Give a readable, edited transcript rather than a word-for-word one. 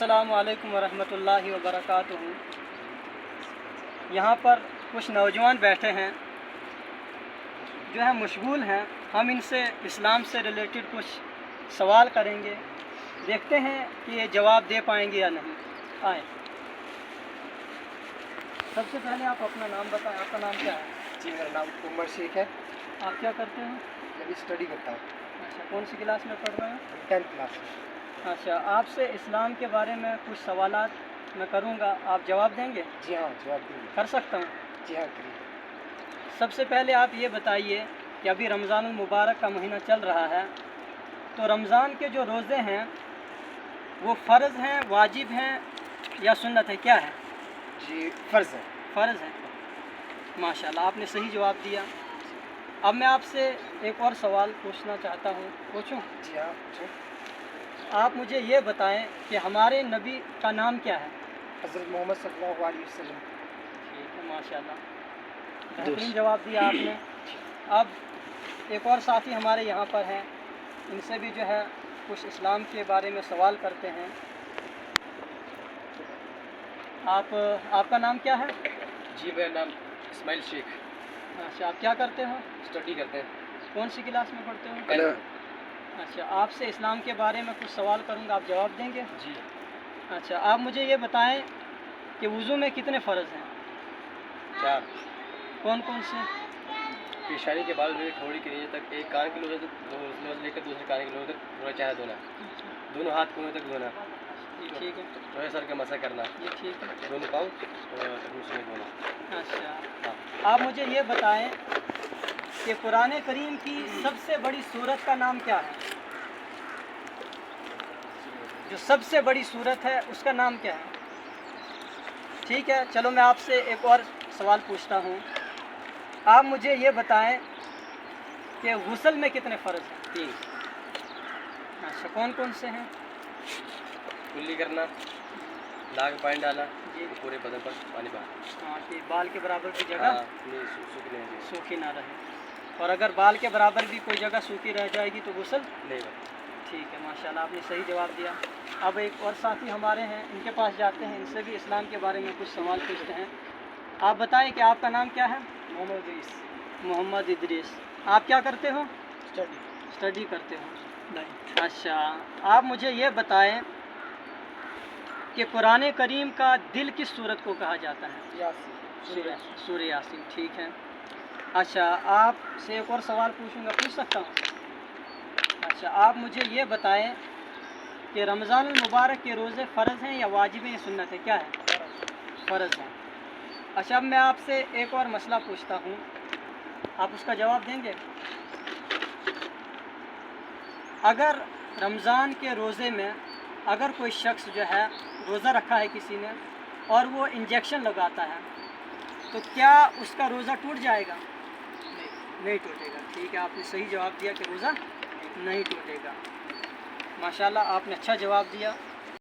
अस्सलामु अलैकुम वरहमतुल्लाहि वबरकातुहू। यहाँ पर कुछ नौजवान बैठे हैं जो है मशगूल हैं। हम इनसे इस्लाम से रिलेटेड कुछ सवाल करेंगे, देखते हैं कि ये जवाब दे पाएंगे या नहीं। आए, सबसे पहले आप अपना नाम बताएं। आपका नाम क्या है? जी, मेरा नाम उमर शेख है। आप क्या करते हैं? मैं भी स्टडी करता हूँ। अच्छा, कौन सी क्लास में पढ़ रहे हैं? 10th क्लास में। अच्छा, आपसे इस्लाम के बारे में कुछ सवालात मैं करूँगा, आप जवाब देंगे? जी हाँ, जवाब देंगे। कर सकता हूँ? जी हाँ, करिए। सबसे पहले आप ये बताइए कि अभी रमज़ानुल मुबारक का महीना चल रहा है, तो रमज़ान के जो रोज़े हैं वो फ़र्ज़ हैं, वाजिब हैं या सुन्नत है, क्या है? जी, फ़र्ज़ है। फ़र्ज़ है। माशाल्लाह, आपने सही जवाब दिया। अब मैं आपसे एक और सवाल पूछना चाहता हूँ, पूछूँ? जी हाँ, पूछो। आप मुझे ये बताएं कि हमारे नबी का नाम क्या है? हज़रत मोहम्मद सल्लल्लाहु अलैहि वसल्लम। ठीक है, माशाल्लाह, बेहतरीन जवाब दिया आपने। अब एक और साथी हमारे यहाँ पर हैं, इनसे भी जो है कुछ इस्लाम के बारे में सवाल करते हैं। आपका नाम क्या है? जी, मेरा नाम इस्माइल शेख। अच्छा, आप क्या करते हो? स्टडी करते हैं। कौन सी क्लास में पढ़ते हो? अच्छा, आपसे इस्लाम के बारे में कुछ सवाल करूँगा, आप जवाब देंगे? जी। अच्छा, आप मुझे ये बताएं कि वज़ू में कितने फ़र्ज़ हैं? 4। कौन कौन से? पेशानी के बाल से थोड़ी के नीचे तक, एक कान के लोहे तक लेकर दूसरे कान के लोहे तक थोड़ा चेहरा धोना, दोनों हाथ कोनों तक धोना, ये ठीक है, थोड़ा सर का मसा करना, ये ठीक है। दोनों पाँव और दूसरे में धोना। अच्छा, आप मुझे ये बताएं कि कुरान करीम की सबसे बड़ी सूरत का नाम क्या है? जो सबसे बड़ी सूरत है उसका नाम क्या है? ठीक है, चलो मैं आपसे एक और सवाल पूछता हूँ। आप मुझे ये बताएं कि गुस्ल में कितने फ़र्ज़ हैं? 3। अच्छा, कौन कौन से हैं? कुल्ली करना, नाक में पानी डालना, जी। पूरे बदन पर पानी बहाना। हाँ, कि बाल के बराबर की जगह हाँ, नहीं सूखी नहीं होगी। सूखी ना रहे, और अगर बाल के बराबर भी कोई जगह सूखी रह जाएगी तो गुस्ल नहीं भाई। ठीक है, माशाल्लाह, आपने सही जवाब दिया। अब एक और साथी हमारे हैं, इनके पास जाते हैं, इनसे भी इस्लाम के बारे में कुछ सवाल पूछते हैं। आप बताएं कि आपका नाम क्या है? मोहम्मद इद्रीस। मोहम्मद इद्रीस। आप क्या करते हो? स्टडी करते हो? नहीं। अच्छा, आप मुझे ये बताएं कि कुरान करीम का दिल किस सूरत को कहा जाता है? यासीन। सूरह यासीन, ठीक है। अच्छा, आपसे एक और सवाल पूछूंगा, पूछ सकता हूँ? अच्छा, आप मुझे ये बताएं कि रमज़ानुल मुबारक के रोज़े फ़र्ज़ हैं या वाजिब हैं या सुन्नत है, क्या है? फ़र्ज़ हैं। अच्छा, अब मैं आपसे एक और मसला पूछता हूँ, आप उसका जवाब देंगे? अगर रमज़ान के रोज़े में अगर कोई शख्स जो है रोज़ा रखा है किसी ने और वो इंजेक्शन लगाता है, तो क्या उसका रोज़ा टूट जाएगा? नहीं टूटेगा। ठीक है, आपने सही जवाब दिया कि रोज़ा नहीं टूटेगा। माशाल्लाह, आपने अच्छा जवाब दिया।